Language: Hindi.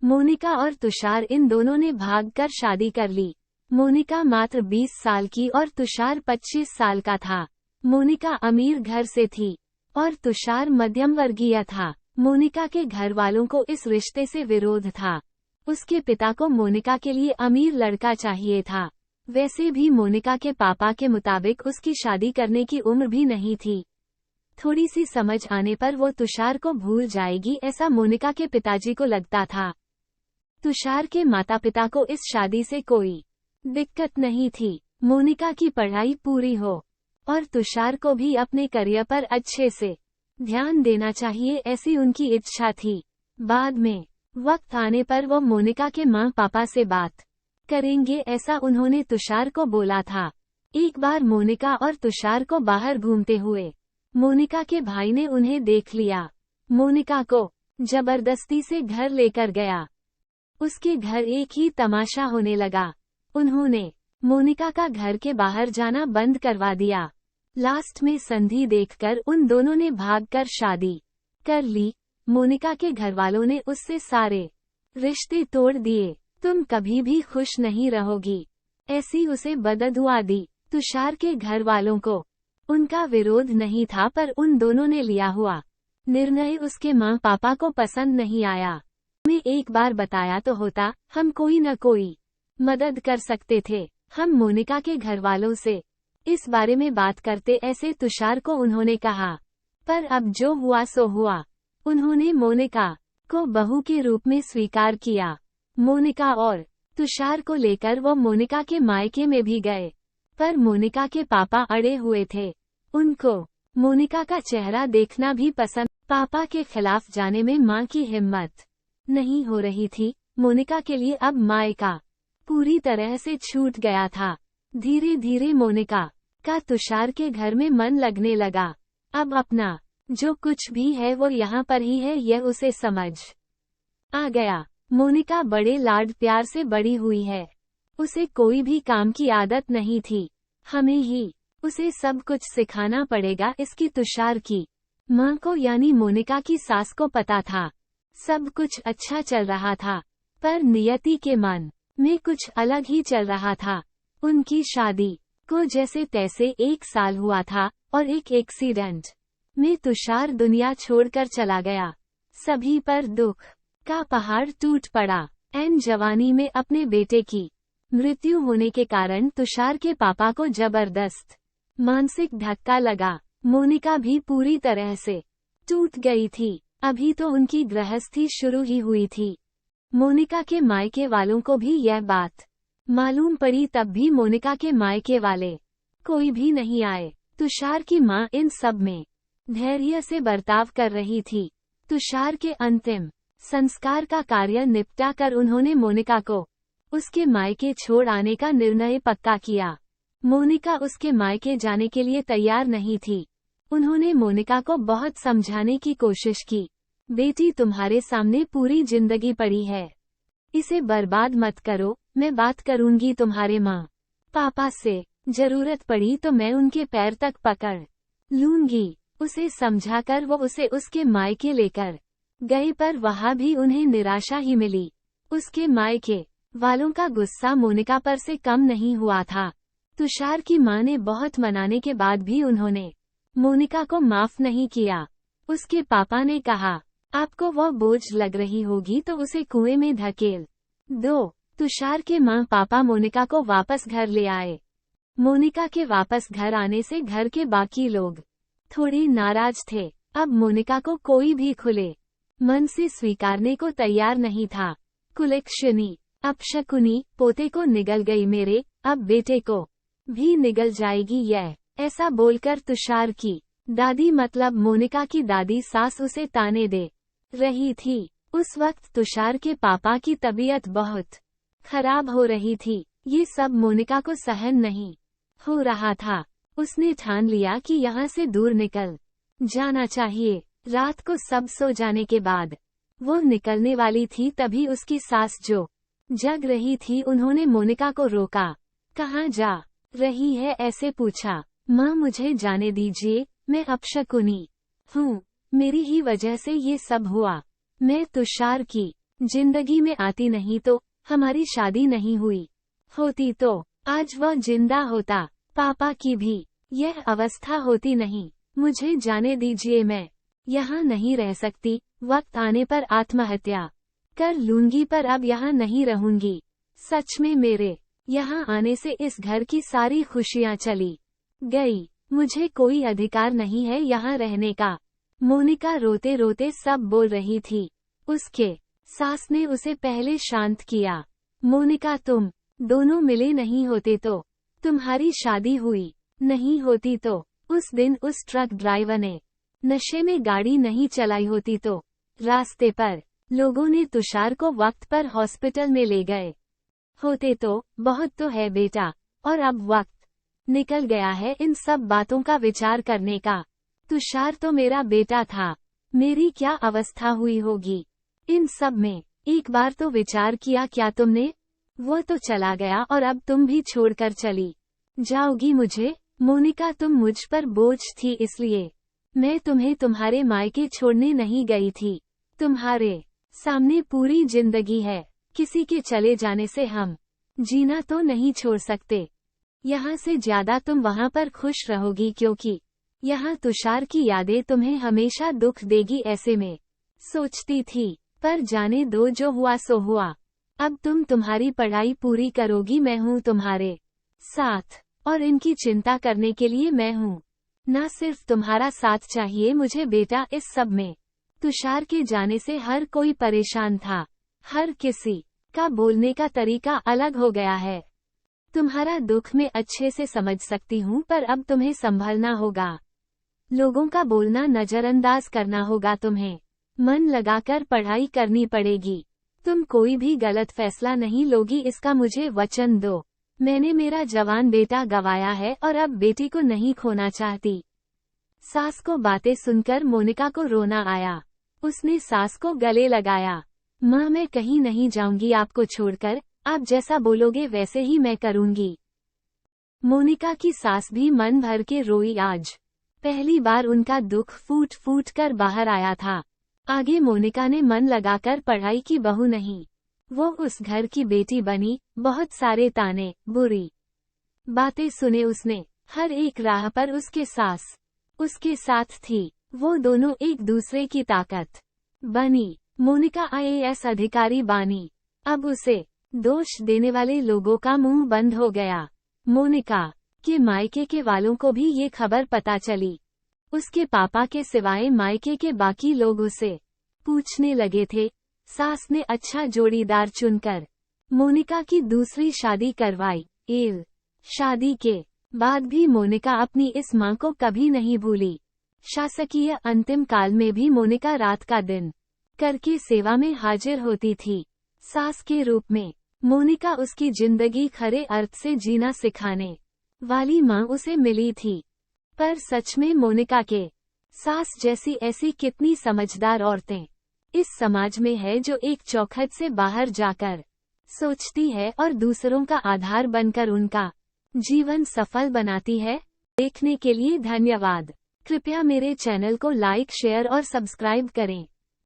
मोनिका और तुषार इन दोनों ने भागकर शादी कर ली। मोनिका मात्र 20 साल की और तुषार 25 साल का था। मोनिका अमीर घर से थी और तुषार मध्यम वर्गीय था। मोनिका के घर वालों को इस रिश्ते से विरोध था। उसके पिता को मोनिका के लिए अमीर लड़का चाहिए था। वैसे भी मोनिका के पापा के मुताबिक उसकी शादी करने की उम्र भी नहीं थी। थोड़ी सी समझ आने पर वो तुषार को भूल जाएगी, ऐसा मोनिका के पिताजी को लगता था। तुषार के माता पिता को इस शादी से कोई दिक्कत नहीं थी। मोनिका की पढ़ाई पूरी हो और तुषार को भी अपने करियर पर अच्छे से ध्यान देना चाहिए, ऐसी उनकी इच्छा थी। बाद में वक्त आने पर वो मोनिका के माँ पापा से बात करेंगे, ऐसा उन्होंने तुषार को बोला था। एक बार मोनिका और तुषार को बाहर घूमते हुए मोनिका के भाई ने उन्हें देख लिया। मोनिका को जबरदस्ती से घर लेकर गया। उसके घर एक ही तमाशा होने लगा। उन्होंने मोनिका का घर के बाहर जाना बंद करवा दिया। लास्ट में संधि देखकर उन दोनों ने भागकर शादी कर ली। मोनिका के घरवालों ने उससे सारे रिश्ते तोड़ दिए। तुम कभी भी खुश नहीं रहोगी, ऐसी उसे बददुआ दी। तुषार के घर वालों को उनका विरोध नहीं था, पर उन दोनों ने लिया हुआ निर्णय उसके माँ पापा को पसंद नहीं आया। हमें एक बार बताया तो होता, हम कोई न कोई मदद कर सकते थे। हम मोनिका के घरवालों से इस बारे में बात करते, ऐसे तुषार को उन्होंने कहा। पर अब जो हुआ सो हुआ। उन्होंने मोनिका को बहू के रूप में स्वीकार किया। मोनिका और तुषार को लेकर वो मोनिका के मायके में भी गए, पर मोनिका के पापा अड़े हुए थे। उनको मोनिका का चेहरा देखना भी पसंद। पापा के खिलाफ जाने में मां की हिम्मत नहीं हो रही थी। मोनिका के लिए अब मायका पूरी तरह से छूट गया था। धीरे धीरे मोनिका का तुषार के घर में मन लगने लगा। अब अपना जो कुछ भी है वो यहाँ पर ही है, यह उसे समझ आ गया। मोनिका बड़े लाड प्यार से बड़ी हुई है। उसे कोई भी काम की आदत नहीं थी। हमें ही उसे सब कुछ सिखाना पड़ेगा, इसकी तुषार की माँ को यानी मोनिका की सास को पता था। सब कुछ अच्छा चल रहा था, पर नियति के मन में कुछ अलग ही चल रहा था। उनकी शादी को जैसे तैसे 1 साल हुआ था और एक एक्सीडेंट में तुषार दुनिया छोड़कर चला गया। सभी पर दुख का पहाड़ टूट पड़ा। एन जवानी में अपने बेटे की मृत्यु होने के कारण तुषार के पापा को जबरदस्त मानसिक धक्का लगा। मोनिका भी पूरी तरह से टूट गई थी। अभी तो उनकी गृहस्थी शुरू ही हुई थी। मोनिका के मायके वालों को भी यह बात मालूम पड़ी, तब भी मोनिका के मायके वाले कोई भी नहीं आए। तुषार की मां इन सब में धैर्य से बर्ताव कर रही थी। तुषार के अंतिम संस्कार का कार्य निपटा कर उन्होंने मोनिका को उसके मायके छोड़ आने का निर्णय पक्का किया। मोनिका उसके मायके जाने के लिए तैयार नहीं थी। उन्होंने मोनिका को बहुत समझाने की कोशिश की। बेटी, तुम्हारे सामने पूरी जिंदगी पड़ी है, इसे बर्बाद मत करो। मैं बात करूंगी तुम्हारे माँ पापा से। जरूरत पड़ी तो मैं उनके पैर तक पकड़ लूंगी। उसे समझाकर वो उसे उसके मायके लेकर गए, पर वहाँ भी उन्हें निराशा ही मिली। उसके मायके वालों का गुस्सा मोनिका पर से कम नहीं हुआ था। तुषार की मां ने बहुत मनाने के बाद भी उन्होंने मोनिका को माफ नहीं किया। उसके पापा ने कहा, आपको वह बोझ लग रही होगी तो उसे कुएं में धकेल दो। तुषार के मां पापा मोनिका को वापस घर ले आए। मोनिका के वापस घर आने से घर के बाकी लोग थोड़े नाराज थे। अब मोनिका को कोई भी खुले मन से स्वीकारने को तैयार नहीं था। कुलक्षणी, अपशकुनी, पोते को निगल गई मेरे, अब बेटे को भी निगल जाएगी यह। ऐसा बोलकर तुषार की दादी मतलब मोनिका की दादी सास उसे ताने दे रही थी। उस वक्त तुषार के पापा की तबीयत बहुत खराब हो रही थी। ये सब मोनिका को सहन नहीं हो रहा था। उसने ठान लिया कि यहाँ से दूर निकल जाना चाहिए। रात को सब सो जाने के बाद वो निकलने वाली थी, तभी उसकी सास जो जग रही थी उन्होंने मोनिका को रोका। कहाँ जा रही है ऐसे पूछा। माँ, मुझे जाने दीजिए, मैं अपशकुनी हूँ। मेरी ही वजह से ये सब हुआ। मैं तुषार की जिंदगी में आती नहीं तो हमारी शादी नहीं हुई होती तो आज वह जिंदा होता। पापा की भी यह अवस्था होती नहीं। मुझे जाने दीजिए, मैं यहाँ नहीं रह सकती। वक्त आने पर आत्महत्या कर लूंगी, पर अब यहाँ नहीं रहूंगी। सच में मेरे यहाँ आने से इस घर की सारी खुशियाँ चली गई। मुझे कोई अधिकार नहीं है यहाँ रहने का। मोनिका रोते रोते सब बोल रही थी। उसके सास ने उसे पहले शांत किया। मोनिका, तुम दोनों मिले नहीं होते तो तुम्हारी शादी हुई नहीं होती तो उस दिन उस ट्रक ड्राइवर ने नशे में गाड़ी नहीं चलाई होती तो रास्ते पर लोगों ने तुषार को वक्त पर हॉस्पिटल में ले गए होते तो। बहुत तो है बेटा, और अब वक्त निकल गया है इन सब बातों का विचार करने का। तुषार तो मेरा बेटा था, मेरी क्या अवस्था हुई होगी इन सब में। एक बार तो विचार किया क्या तुमने? वो तो चला गया और अब तुम भी छोड़कर चली जाओगी मुझे। मोनिका, तुम मुझ पर बोझ थी, इसलिए मैं तुम्हें तुम्हारे मायके छोड़ने नहीं गई थी। तुम्हारे सामने पूरी जिंदगी है, किसी के चले जाने से हम जीना तो नहीं छोड़ सकते। यहाँ से ज्यादा तुम वहाँ पर खुश रहोगी, क्योंकि यहाँ तुषार की यादें तुम्हें हमेशा दुख देगी, ऐसे में सोचती थी। पर जाने दो, जो हुआ सो हुआ। अब तुम तुम्हारी पढ़ाई पूरी करोगी, मैं हूँ तुम्हारे साथ, और इनकी चिंता करने के लिए मैं हूँ। न सिर्फ तुम्हारा साथ चाहिए मुझे बेटा इस सब में। तुषार के जाने से हर कोई परेशान था, हर किसी का बोलने का तरीका अलग हो गया है। तुम्हारा दुख मैं अच्छे से समझ सकती हूँ, पर अब तुम्हें संभलना होगा। लोगों का बोलना नजरअंदाज करना होगा तुम्हें। मन लगाकर पढ़ाई करनी पड़ेगी। तुम कोई भी गलत फैसला नहीं लोगी, इसका मुझे वचन दो। मैंने मेरा जवान बेटा गंवाया है और अब बेटी को नहीं खोना चाहती। सास को बातें सुनकर मोनिका को रोना आया। उसने सास को गले लगाया। माँ, मैं कहीं नहीं जाऊंगी आपको छोड़कर, आप जैसा बोलोगे वैसे ही मैं करूंगी। मोनिका की सास भी मन भर के रोई। आज पहली बार उनका दुख फूट फूट कर बाहर आया था। आगे मोनिका ने मन लगाकर पढ़ाई की, बहू नहीं, वो उस घर की बेटी बनी। बहुत सारे ताने बुरी बातें सुने उसने। हर एक राह पर उसके सास उसके साथ थी। वो दोनों एक दूसरे की ताकत बनी। मोनिका IAS अधिकारी बानी। अब उसे दोष देने वाले लोगों का मुंह बंद हो गया। मोनिका के मायके के वालों को भी ये खबर पता चली। उसके पापा के सिवाय मायके के बाकी लोग उसे पूछने लगे थे। सास ने अच्छा जोड़ीदार चुनकर मोनिका की दूसरी शादी करवाई। शादी के बाद भी मोनिका अपनी इस मां को कभी नहीं भूली। शासकीय अंतिम काल में भी मोनिका रात का दिन करके सेवा में हाजिर होती थी। सास के रूप में मोनिका उसकी जिंदगी खरे अर्थ से जीना सिखाने वाली मां उसे मिली थी। पर सच में मोनिका के सास जैसी ऐसी कितनी समझदार औरतें इस समाज में है, जो एक चौखट से बाहर जाकर सोचती है और दूसरों का आधार बनकर उनका जीवन सफल बनाती है। देखने के लिए धन्यवाद। कृपया मेरे चैनल को लाइक, शेयर और सब्सक्राइब करें।